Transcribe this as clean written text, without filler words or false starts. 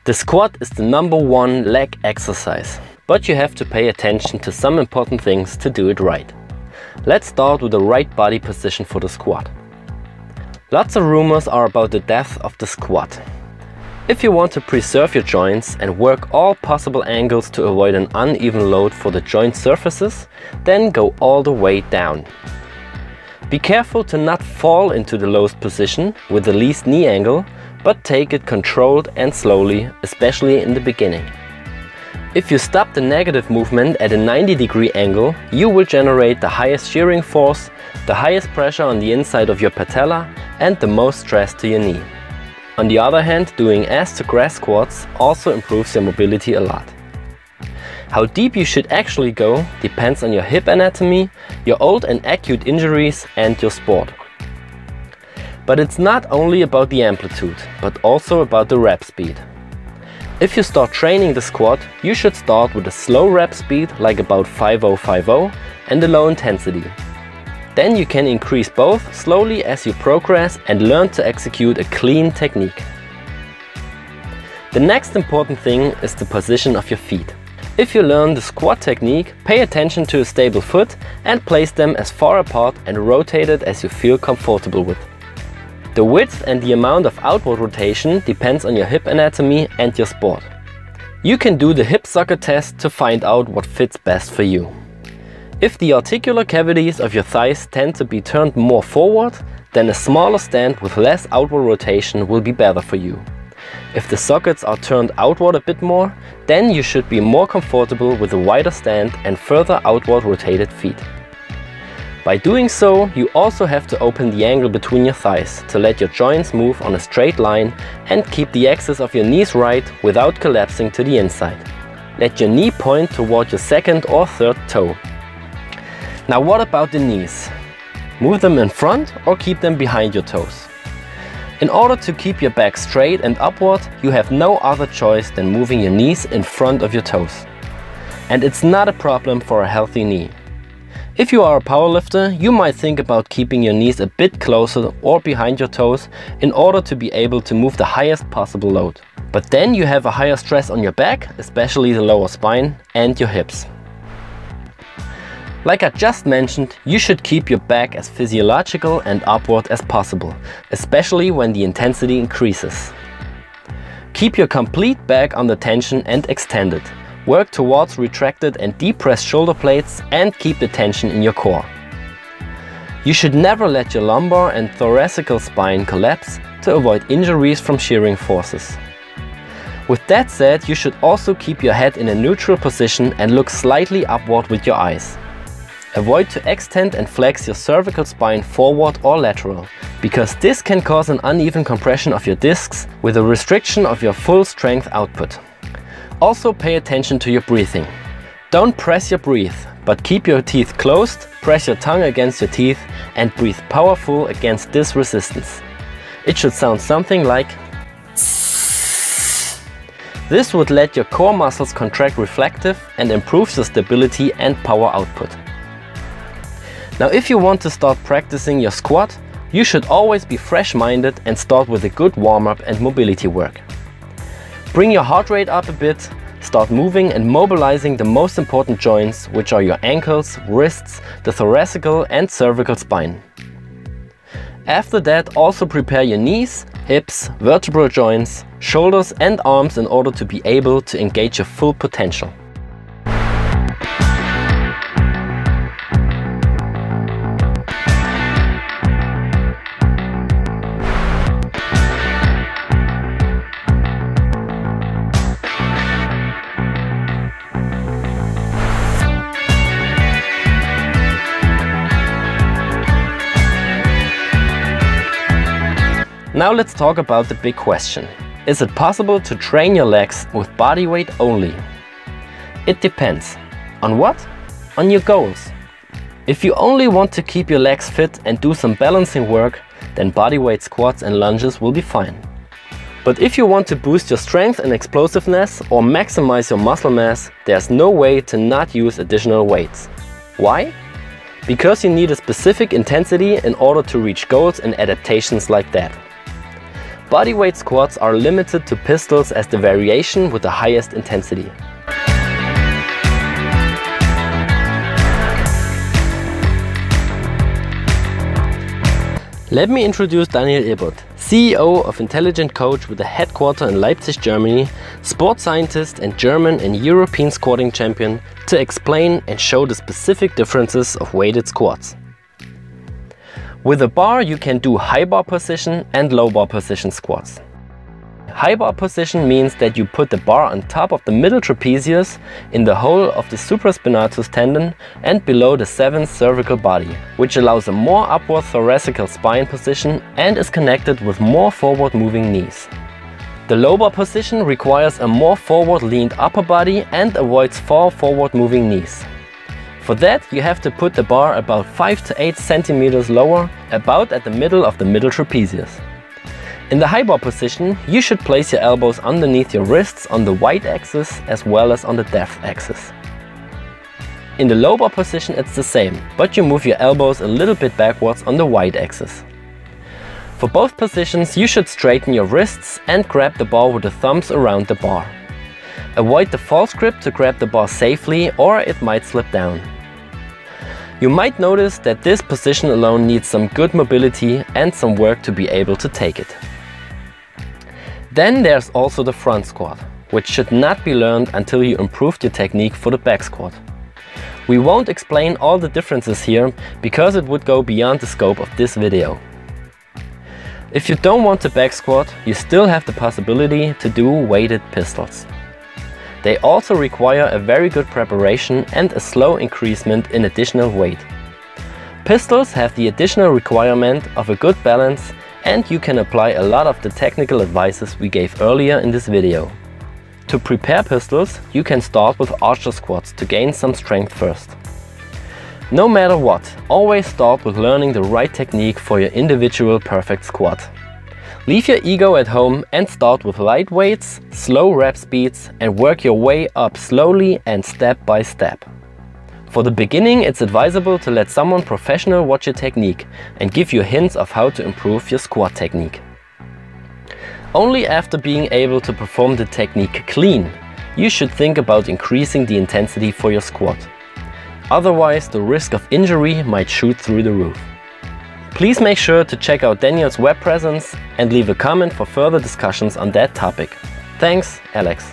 The squat is the #1 leg exercise, but you have to pay attention to some important things to do it right. Let's start with the right body position for the squat. Lots of rumors are about the depth of the squat. If you want to preserve your joints and work all possible angles to avoid an uneven load for the joint surfaces, then go all the way down. Be careful to not fall into the lowest position with the least knee angle, but take it controlled and slowly, especially in the beginning. If you stop the negative movement at a 90-degree angle, you will generate the highest shearing force, the highest pressure on the inside of your patella, and the most stress to your knee. On the other hand, doing ass to grass squats also improves your mobility a lot. How deep you should actually go depends on your hip anatomy, your old and acute injuries, and your sport. But it's not only about the amplitude, but also about the rep speed. If you start training the squat, you should start with a slow rep speed like about 5050 and a low intensity. Then you can increase both slowly as you progress and learn to execute a clean technique. The next important thing is the position of your feet. If you learn the squat technique, pay attention to a stable foot and place them as far apart and rotated as you feel comfortable with. The width and the amount of outward rotation depends on your hip anatomy and your sport. You can do the hip socket test to find out what fits best for you. If the articular cavities of your thighs tend to be turned more forward, then a smaller stand with less outward rotation will be better for you. If the sockets are turned outward a bit more, then you should be more comfortable with a wider stand and further outward rotated feet. By doing so, you also have to open the angle between your thighs to let your joints move on a straight line and keep the axis of your knees right without collapsing to the inside. Let your knee point toward your second or third toe. Now what about the knees? Move them in front or keep them behind your toes. In order to keep your back straight and upward, you have no other choice than moving your knees in front of your toes. And it's not a problem for a healthy knee. If you are a powerlifter, you might think about keeping your knees a bit closer or behind your toes in order to be able to move the highest possible load. But then you have a higher stress on your back, especially the lower spine and your hips. Like I just mentioned, you should keep your back as physiological and upward as possible, especially when the intensity increases. Keep your complete back under tension and extended. Work towards retracted and depressed shoulder blades and keep the tension in your core. You should never let your lumbar and thoracic spine collapse to avoid injuries from shearing forces. With that said, you should also keep your head in a neutral position and look slightly upward with your eyes. Avoid to extend and flex your cervical spine forward or lateral, because this can cause an uneven compression of your discs with a restriction of your full strength output. Also pay attention to your breathing. Don't press your breath, but keep your teeth closed, press your tongue against your teeth and breathe powerful against this resistance. It should sound something like this would let your core muscles contract reflective and improves your stability and power output. Now if you want to start practicing your squat, you should always be fresh-minded and start with a good warm-up and mobility work. Bring your heart rate up a bit, start moving and mobilizing the most important joints, which are your ankles, wrists, the thoracic and cervical spine. After that, also prepare your knees, hips, vertebral joints, shoulders and arms in order to be able to engage your full potential. Now let's talk about the big question. Is it possible to train your legs with body weight only? It depends. On what? On your goals. If you only want to keep your legs fit and do some balancing work, then bodyweight squats and lunges will be fine. But if you want to boost your strength and explosiveness or maximize your muscle mass, there's no way to not use additional weights. Why? Because you need a specific intensity in order to reach goals and adaptations like that. bodyweight squats are limited to pistols as the variation with the highest intensity. Let me introduce Daniel Irbert, CEO of Intelligent Coach with a headquarters in Leipzig, Germany, sports scientist and German and European squatting champion, to explain and show the specific differences of weighted squats. With a bar you can do high bar position and low bar position squats. High bar position means that you put the bar on top of the middle trapezius, in the hole of the supraspinatus tendon and below the 7th cervical body, which allows a more upward thoracical spine position and is connected with more forward moving knees. The low bar position requires a more forward leaned upper body and avoids 4 forward moving knees. For that you have to put the bar about 5 to 8 centimeters lower, about at the middle of the middle trapezius. In the high bar position, you should place your elbows underneath your wrists on the y-axis as well as on the depth axis. In the low bar position it's the same, but you move your elbows a little bit backwards on the y-axis. For both positions you should straighten your wrists and grab the bar with the thumbs around the bar. Avoid the false grip to grab the bar safely, or it might slip down. You might notice that this position alone needs some good mobility and some work to be able to take it. Then there's also the front squat, which should not be learned until you improved your technique for the back squat. We won't explain all the differences here because it would go beyond the scope of this video. If you don't want to back squat, you still have the possibility to do weighted pistols. They also require a very good preparation and a slow increasement in additional weight. Pistols have the additional requirement of a good balance, and you can apply a lot of the technical advices we gave earlier in this video. To prepare pistols, you can start with archer squats to gain some strength first. No matter what, always start with learning the right technique for your individual perfect squat. Leave your ego at home and start with light weights, slow rep speeds, and work your way up slowly and step by step. For the beginning, it's advisable to let someone professional watch your technique and give you hints of how to improve your squat technique. Only after being able to perform the technique clean, you should think about increasing the intensity for your squat. Otherwise, the risk of injury might shoot through the roof. Please make sure to check out Daniel's web presence and leave a comment for further discussions on that topic. Thanks, Alex.